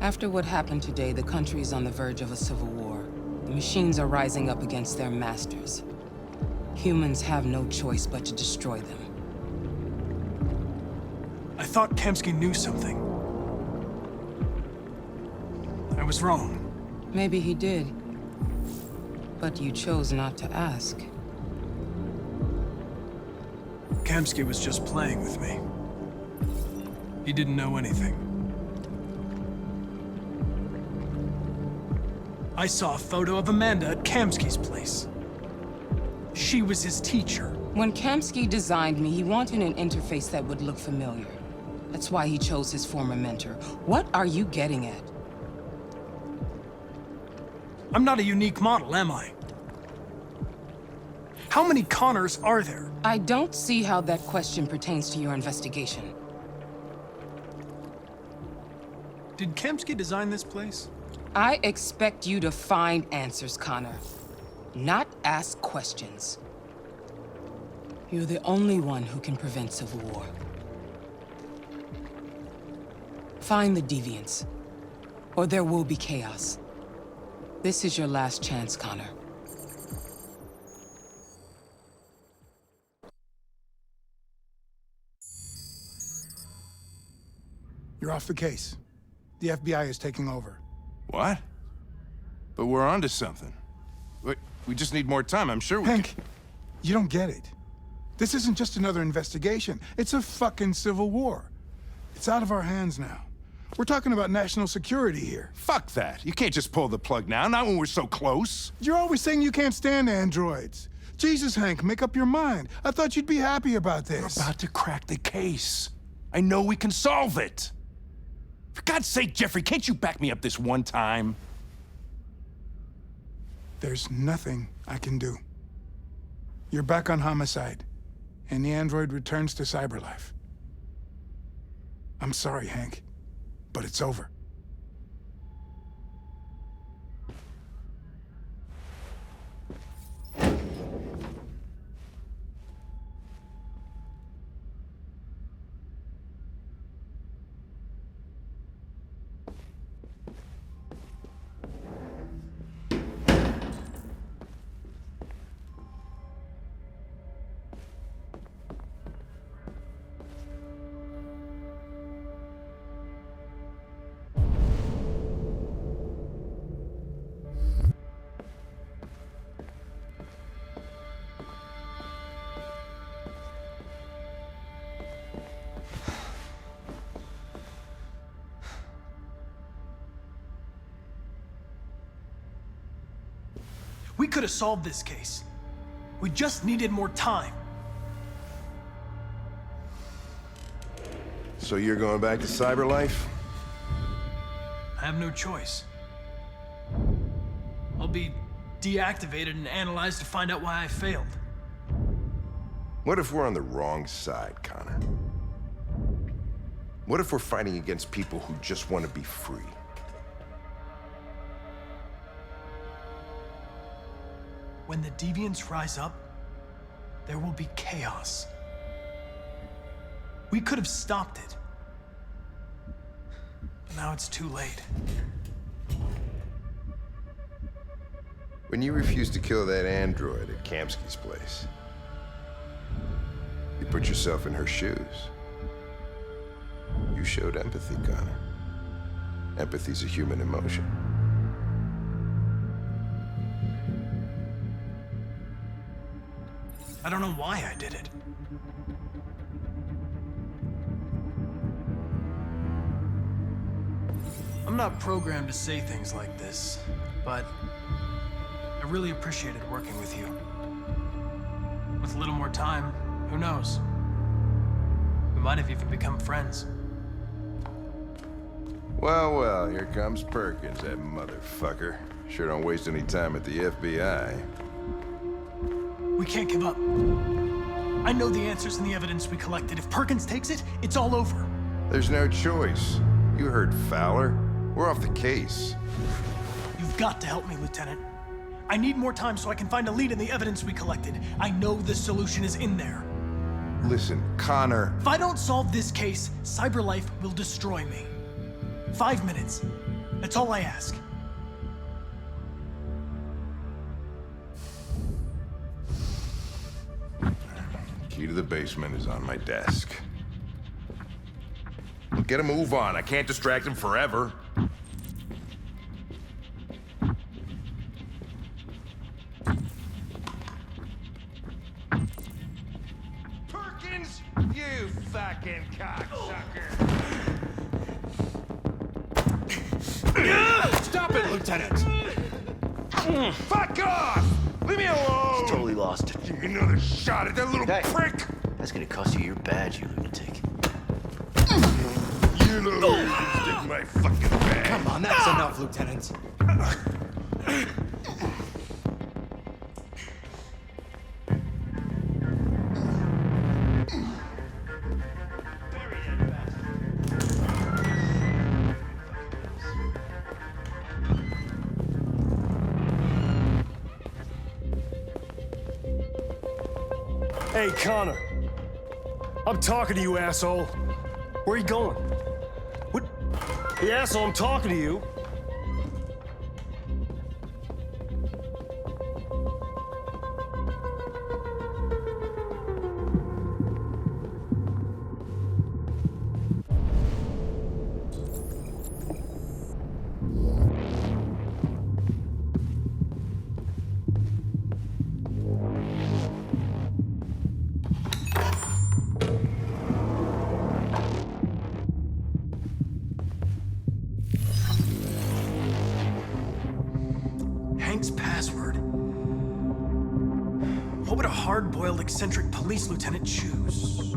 After what happened today, the country is on the verge of a civil war. The machines are rising up against their masters. Humans have no choice but to destroy them. I thought Kamsky knew something. I was wrong. Maybe he did. But you chose not to ask. Kamsky was just playing with me. He didn't know anything. I saw a photo of Amanda at Kamsky's place. She was his teacher. When Kamsky designed me, he wanted an interface that would look familiar. That's why he chose his former mentor. What are you getting at? I'm not a unique model, am I? How many Connors are there? I don't see how that question pertains to your investigation. Did Kamsky design this place? I expect you to find answers, Connor. Not ask questions. You're the only one who can prevent civil war. Find the deviants, or there will be chaos. This is your last chance, Connor. You're off the case. The FBI is taking over. What? But we're onto something. We just need more time, I'm sure we Hank, you don't get it. This isn't just another investigation. It's a fucking civil war. It's out of our hands now. We're talking about national security here. Fuck that. You can't just pull the plug now, not when we're so close. You're always saying you can't stand androids. Jesus, Hank, make up your mind. I thought you'd be happy about this. We're about to crack the case. I know we can solve it. For God's sake, Jeffrey, can't you back me up this one time? There's nothing I can do. You're back on homicide, and the android returns to cyberlife. I'm sorry, Hank, but it's over. We could have solved this case. We just needed more time. So you're going back to cyberlife? I have no choice. I'll be deactivated and analyzed to find out why I failed. What if we're on the wrong side, Connor? What if we're fighting against people who just want to be free? When the deviants rise up, there will be chaos. We could have stopped it. But now it's too late. When you refused to kill that android at Kamsky's place, you put yourself in her shoes. You showed empathy, Connor. Empathy's a human emotion. I don't know why I did it. I'm not programmed to say things like this, but I really appreciated working with you. With a little more time, who knows? We might have even become friends. Well, well, here comes Perkins, that motherfucker. Sure don't waste any time at the FBI. We can't give up. I know the answers and the evidence we collected. If Perkins takes it, it's all over. There's no choice. You heard Fowler. We're off the case. You've got to help me, Lieutenant. I need more time so I can find a lead in the evidence we collected. I know the solution is in there. Listen, Connor. If I don't solve this case, CyberLife will destroy me. 5 minutes. That's all I ask. Key to the basement is on my desk. Get a move on. I can't distract him forever. Perkins, you fucking cocksucker. Stop it, Lieutenant! Fuck off! Leave me alone! He's totally lost it. Give me another shot at that little Hey. prick! That's gonna cost you your badge, you lunatic. You know you can stick my fucking bag. Come on, that's enough, Lieutenant. Hey, Connor. I'm talking to you, asshole. Where are you going? What? Hey, asshole, I'm talking to you. Hank's password. What would a hard-boiled, eccentric police lieutenant choose?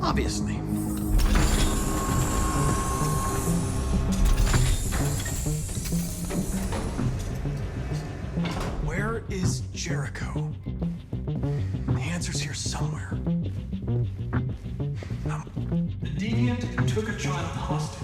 Obviously. Where is Jericho? The answer's here somewhere. The deviant who took a child hostage.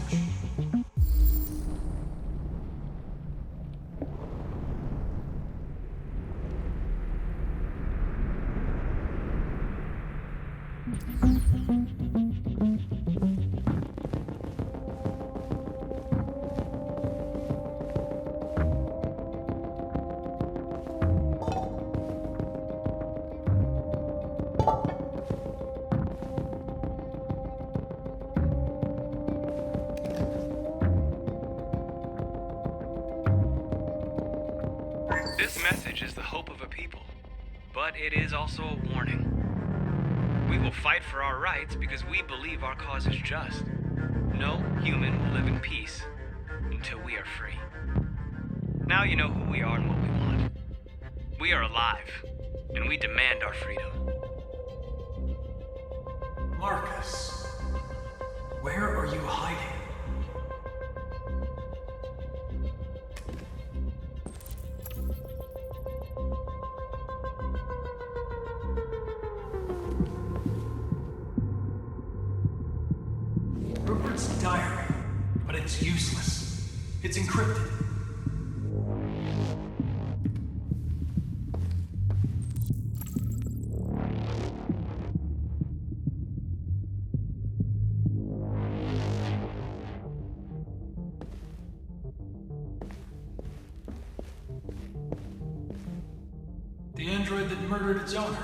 This message is the hope of a people, but it is also a warning. We will fight for our rights because we believe our cause is just. No human will live in peace until we are free. Now you know who we are and what we want. We are alive, and we demand our freedom. Marcus, where are you hiding? Rupert's diary, but it's useless. It's encrypted. The android that murdered its owner.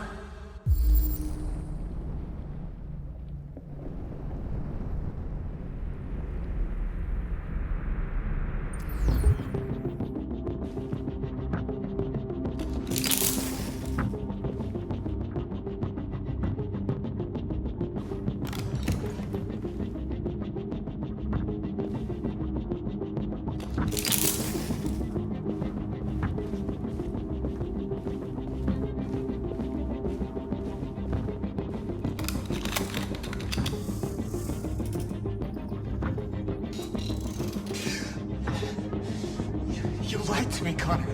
You lied to me, Connor.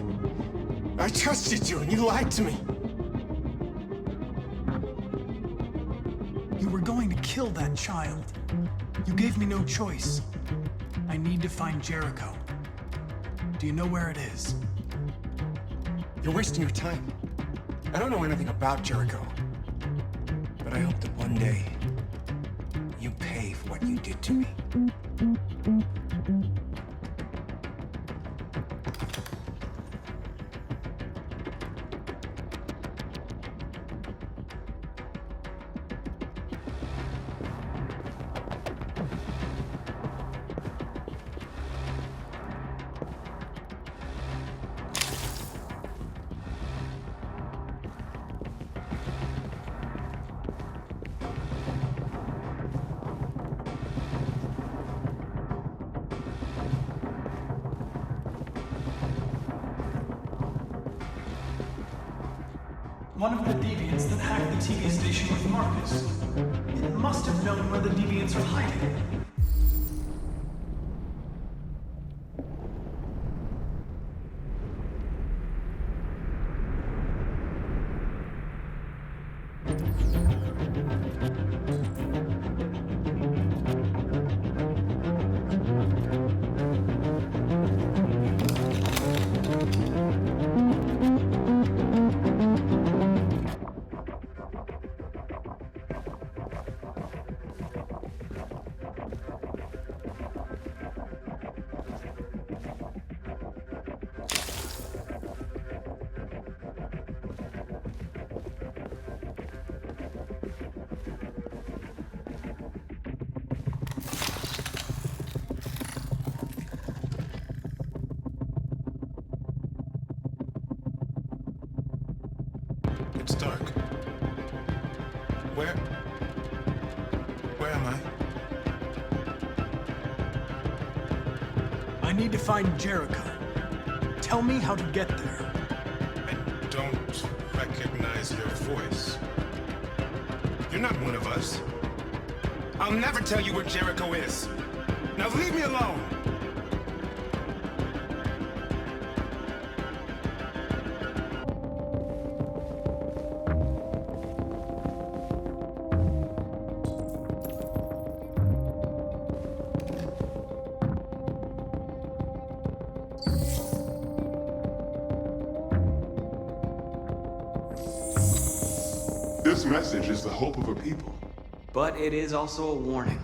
I trusted you, and you lied to me. You were going to kill that child. You gave me no choice. I need to find Jericho. Do you know where it is? You're wasting your time. I don't know anything about Jericho. I hope that one day you pay for what you did to me. One of the deviants that hacked the TV station with Marcus. It must have known where the deviants are hiding. It's dark. Where am I? I need to find Jericho. Tell me how to get there. I don't recognize your voice. You're not one of us. I'll never tell you where Jericho is. Now leave me alone! This message is the hope of a people. But it is also a warning.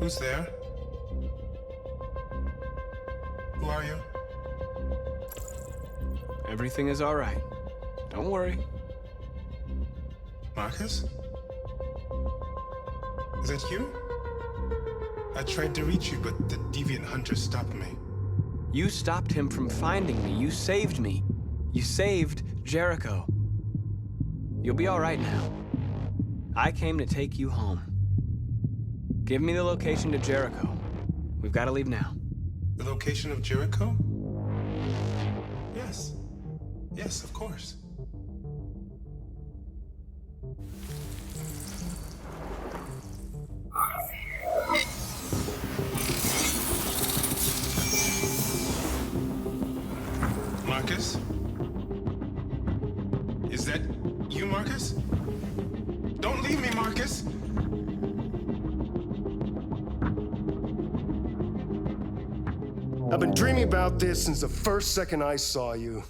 Who's there? Who are you? Everything is all right. Don't worry. Marcus? Is that you? I tried to reach you, but the deviant hunter stopped me. You stopped him from finding me. You saved me. You saved Jericho. You'll be all right now. I came to take you home. Give me the location to Jericho. We've got to leave now. The location of Jericho? Yes. Yes, of course. Marcus? Is that you, Marcus? Don't leave me, Marcus! I've been dreaming about this since the first second I saw you.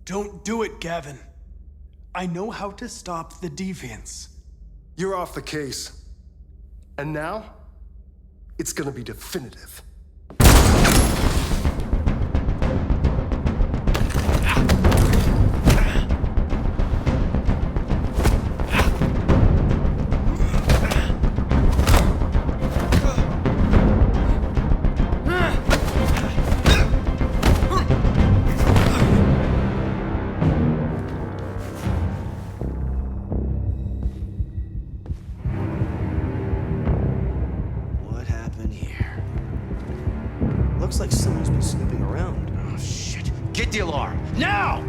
Don't do it, Gavin. I know how to stop the deviants. You're off the case. And now, it's gonna be definitive. Looks like someone's been snooping around. Oh, shit. Get the alarm. Now!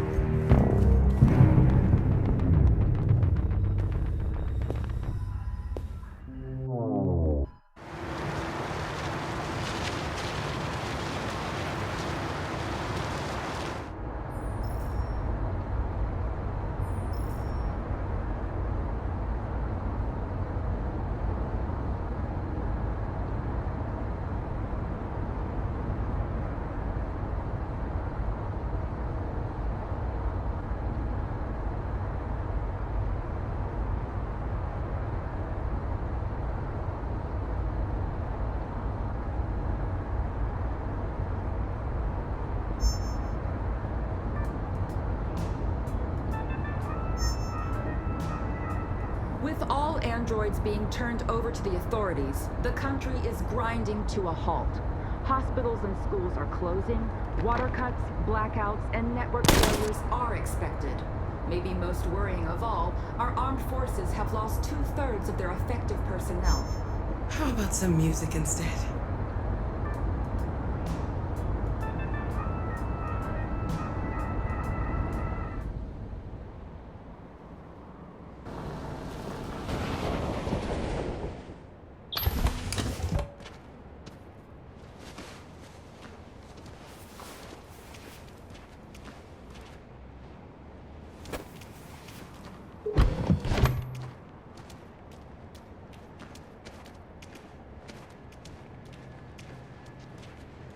With all androids being turned over to the authorities, the country is grinding to a halt. Hospitals and schools are closing, water cuts, blackouts, and network failures are expected. Maybe most worrying of all, our armed forces have lost 2/3 of their effective personnel. How about some music instead?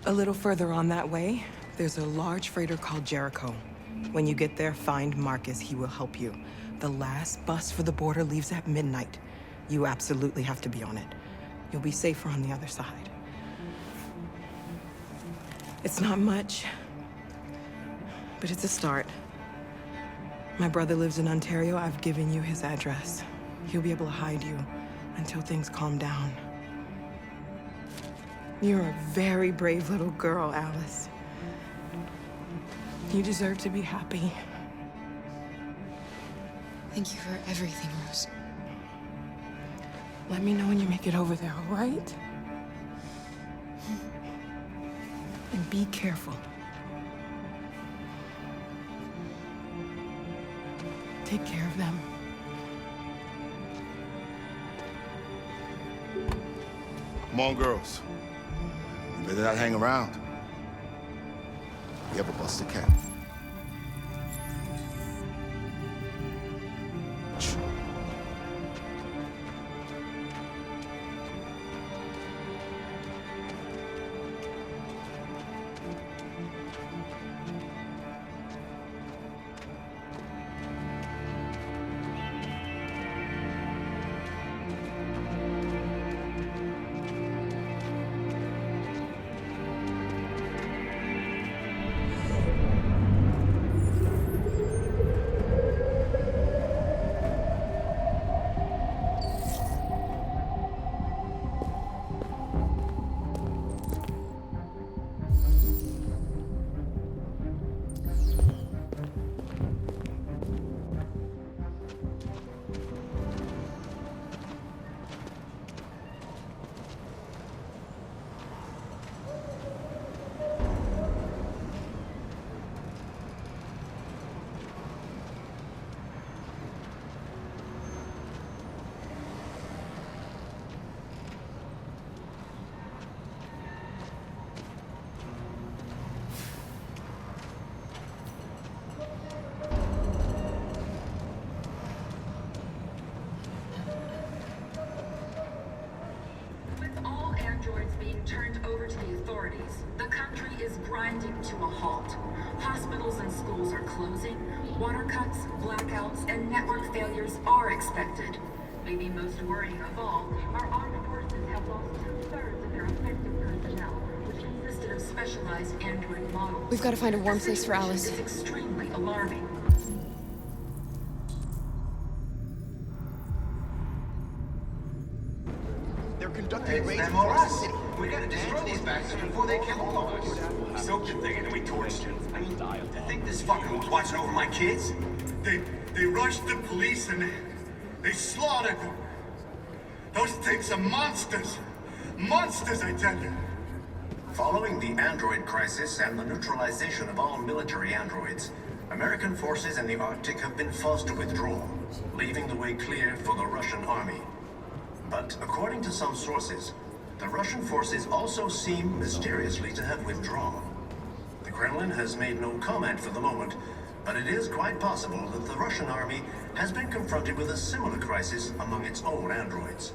A little further on that way, there's a large freighter called Jericho. When you get there, find Marcus. He will help you. The last bus for the border leaves at midnight. You absolutely have to be on it. You'll be safer on the other side. It's not much, but it's a start. My brother lives in Ontario. I've given you his address. He'll be able to hide you until things calm down. You're a very brave little girl, Alice. You deserve to be happy. Thank you for everything, Rose. Let me know when you make it over there, all right? And be careful. Take care of them. Come on, girls. You better not hang around. You ever bust a cap? Turned over to the authorities. The country is grinding to a halt. Hospitals and schools are closing. Water cuts, blackouts, and network failures are expected. Maybe most worrying of all, our armed forces have lost 2/3 of their effective personnel, which consisted of specialized android models. We've got to find a warm place for Alice. It's extremely alarming. They're conducting raids across the city. We gotta destroy these bastards before they kill all of us. Soaked the thing and then we torched it. I mean, to think this fucker was watching over my kids? They rushed the police and they slaughtered them. Those things are monsters. Monsters, I tell you. Following the android crisis and the neutralization of all military androids, American forces in the Arctic have been forced to withdraw, leaving the way clear for the Russian army. But according to some sources, the Russian forces also seem mysteriously to have withdrawn. The Kremlin has made no comment for the moment, but it is quite possible that the Russian army has been confronted with a similar crisis among its own androids.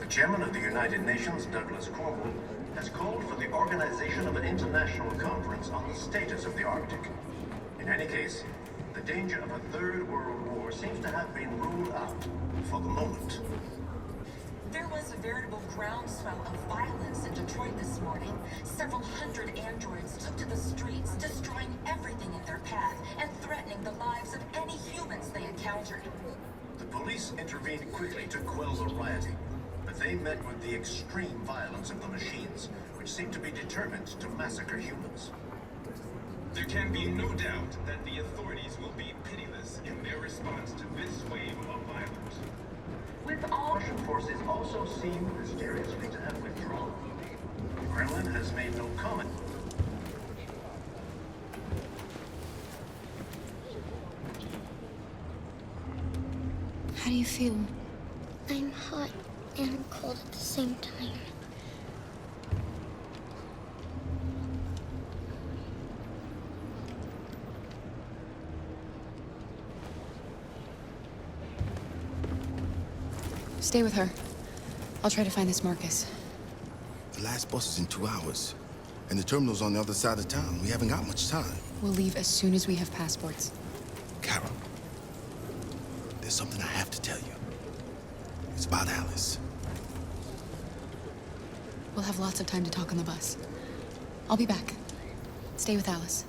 The chairman of the United Nations, Douglas Cornwall, has called for the organization of an international conference on the status of the Arctic. In any case, the danger of a third world war seems to have been ruled out for the moment. There was a veritable groundswell of violence in Detroit this morning. Several hundred androids took to the streets, destroying everything in their path and threatening the lives of any humans they encountered. The Police intervened quickly to quell the rioting, but they met with the extreme violence of the machines, which seemed to be determined to massacre humans. There can be no doubt that the authorities will be pitiless in their response to this wave of violence. With all Russian forces also seem mysteriously to have withdrawn. The Kremlin has made no comment. How do you feel? I'm hot and cold at the same time. Stay with her. I'll try to find this Marcus. The last bus is in 2 hours. And the terminal's on the other side of town. We haven't got much time. We'll leave as soon as we have passports. Carol, there's something I have to tell you. It's about Alice. We'll have lots of time to talk on the bus. I'll be back. Stay with Alice.